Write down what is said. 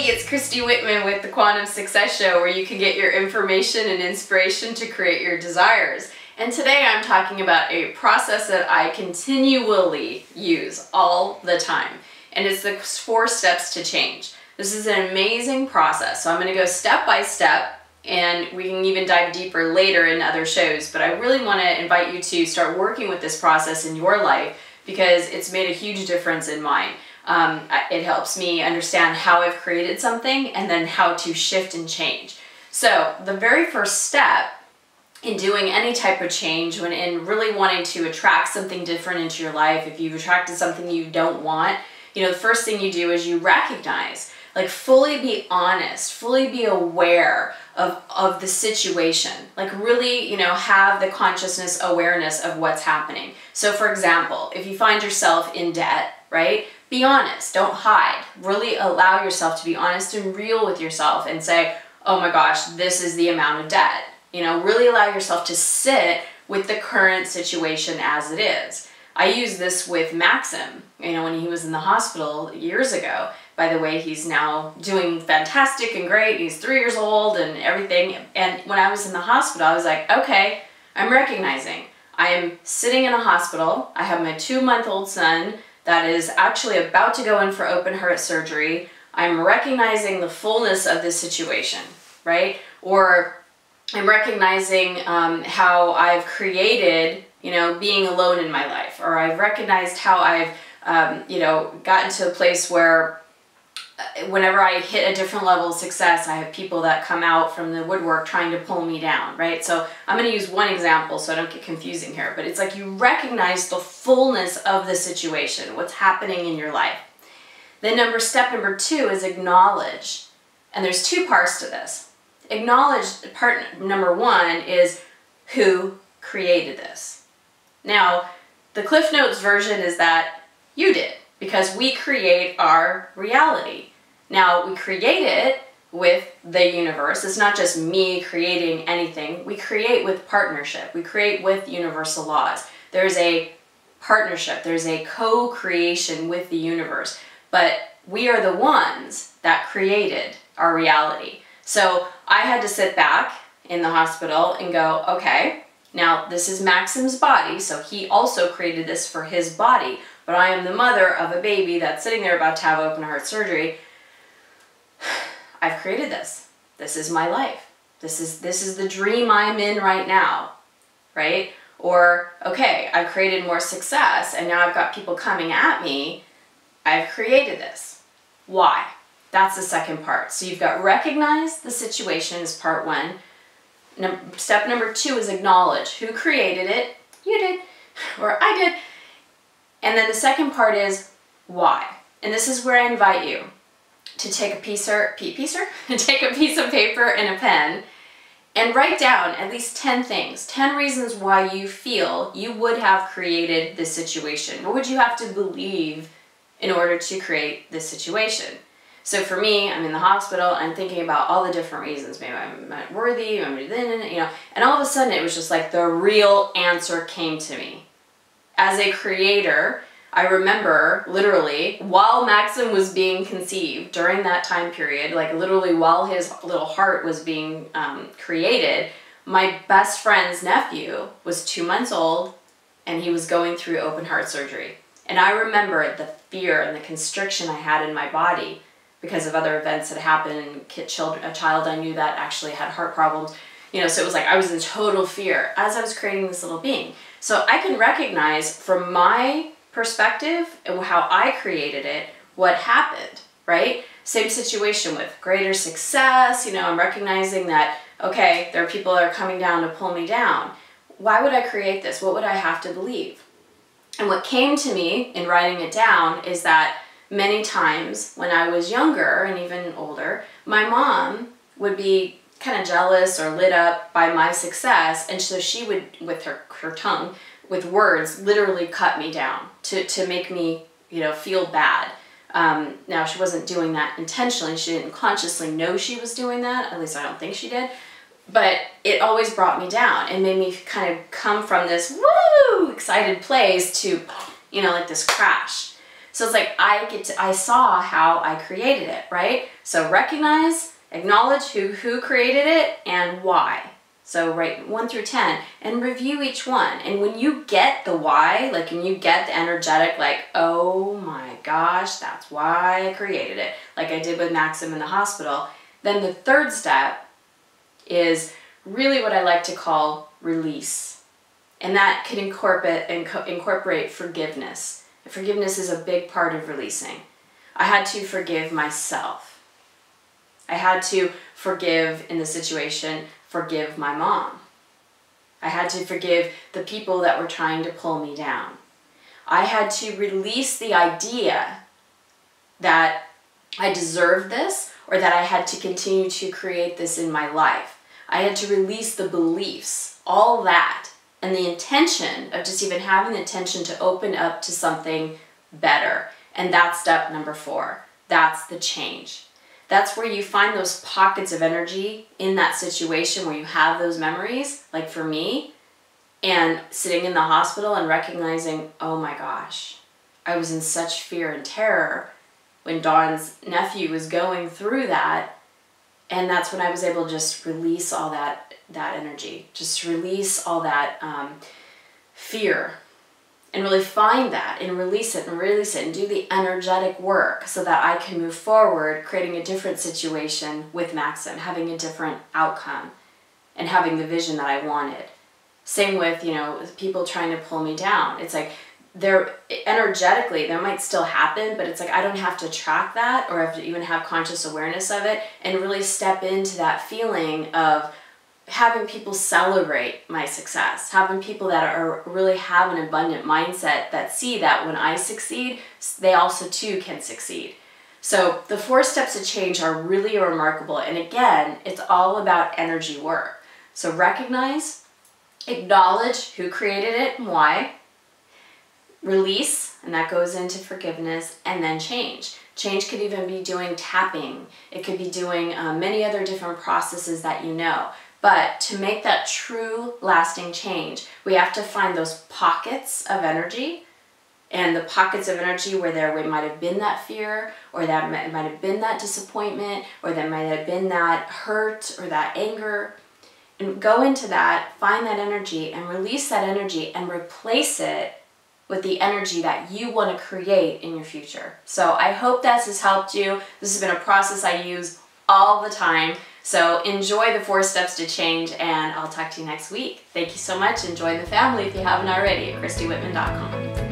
it's Christy Whitman with the Quantum Success Show, where you can get your information and inspiration to create your desires. And today I'm talking about a process that I continually use all the time. And it's the 4 steps to change. This is an amazing process. So I'm going to go step by step, and we can even dive deeper later in other shows. But I really want to invite you to start working with this process in your life because it's made a huge difference in mine. It helps me understand how I've created something and then how to shift and change. So the very first step in doing any type of change, when in really wanting to attract something different into your life, if you've attracted something you don't want, the first thing you do is you recognize, like fully be honest, fully be aware of the situation, like really, have the consciousness awareness of what's happening. So for example, if you find yourself in debt, right? Be honest, don't hide. Really allow yourself to be honest and real with yourself and say, oh my gosh, this is the amount of debt. Really allow yourself to sit with the current situation as it is. I use this with Maxim, when he was in the hospital years ago. By the way, he's now doing fantastic and great. He's 3 years old and everything. And when I was in the hospital, I was like, okay, I'm recognizing I am sitting in a hospital. I have my 2-month-old son that is actually about to go in for open heart surgery. I'm recognizing the fullness of this situation, right? Or I'm recognizing how I've created, being alone in my life, or I've recognized how I've, gotten to a place where whenever I hit a different level of success, I have people that come out from the woodwork trying to pull me down, right? So I'm going to use one example so I don't get confusing here, but it's like you recognize the fullness of the situation, what's happening in your life. Then step number 2 is acknowledge. And there's 2 parts to this. Acknowledge, part number 1 is who created this. Now, the Cliff Notes version is that you did, because we create our reality. Now, we create it with the universe. It's not just me creating anything. We create with partnership. We create with universal laws. There's a partnership. There's a co-creation with the universe. But we are the ones that created our reality. So I had to sit back in the hospital and go, okay, now this is Maxim's body, so he also created this for his body, but I am the mother of a baby that's sitting there about to have open heart surgery. I've created this. This is my life. This is the dream I'm in right now, right? Or, okay, I've created more success and now I've got people coming at me. I've created this. Why? That's the second part. So you've got recognize the situation is part 1. Step number 2 is acknowledge who created it. You did, or I did. And then the second part is why. And this is where I invite you to take a piece of paper and a pen and write down at least 10 things, 10 reasons why you feel you would have created this situation. What would you have to believe in order to create this situation? So for me, I'm in the hospital, I'm thinking about all the different reasons. Maybe I'm not worthy, and all of a sudden it was just like the real answer came to me. As a creator, I remember literally while Maxim was being conceived during that time period, like literally while his little heart was being created, my best friend's nephew was 2 months old and he was going through open heart surgery. And I remember the fear and the constriction I had in my body because of other events that happened, a child I knew that actually had heart problems. So it was like I was in total fear as I was creating this little being. So I can recognize from my perspective and how I created it, what happened, right? Same situation with greater success. I'm recognizing that, okay, there are people that are coming down to pull me down. Why would I create this? What would I have to believe? And what came to me in writing it down is that many times when I was younger and even older, my mom would be kind of jealous or lit up by my success, and so she would, with her tongue, with words, literally cut me down to make me, feel bad. Now, she wasn't doing that intentionally. She didn't consciously know she was doing that. At least I don't think she did. But it always brought me down and made me kind of come from this woo excited place to, like this crash. So it's like I saw how I created it, right? So recognize, acknowledge who created it and why. So write 1 through 10 and review each one. And when you get the why, like when you get the energetic, like, oh my gosh, that's why I created it, like I did with Maxim in the hospital, then the third step is really what I like to call release. And that could incorporate forgiveness. Forgiveness is a big part of releasing. I had to forgive myself. I had to forgive, in the situation, forgive my mom. I had to forgive the people that were trying to pull me down. I had to release the idea that I deserved this or that I had to continue to create this in my life. I had to release the beliefs, all that, and the intention of just even having the intention to open up to something better. And that's step number 4. That's the change. That's where you find those pockets of energy in that situation where you have those memories, like for me, and sitting in the hospital and recognizing, oh my gosh, I was in such fear and terror when Dawn's nephew was going through that. And that's when I was able to just release all that energy, just release all that fear, and really find that and release it and do the energetic work so that I can move forward, creating a different situation with Maxim, having a different outcome, and having the vision that I wanted. Same with, people trying to pull me down. It's like energetically, that might still happen, but it's like I don't have to track that or have to even have conscious awareness of it and really step into that feeling of having people celebrate my success, having people that really have an abundant mindset that see that when I succeed, they also too can succeed. So the 4 steps of change are really remarkable. And again, it's all about energy work. So recognize, acknowledge who created it and why, release, and that goes into forgiveness, and then change. Change could even be doing tapping. It could be doing many other different processes that you know. But to make that true lasting change, we have to find those pockets of energy, and the pockets of energy where there might have been that fear, or that might have been that disappointment, or that might have been that hurt or that anger. And go into that, find that energy, and release that energy and replace it with the energy that you want to create in your future. So I hope this has helped you. This has been a process I use all the time. So enjoy the 4 steps to change, and I'll talk to you next week. Thank you so much. Enjoy the family if you haven't already at ChristyWhitman.com.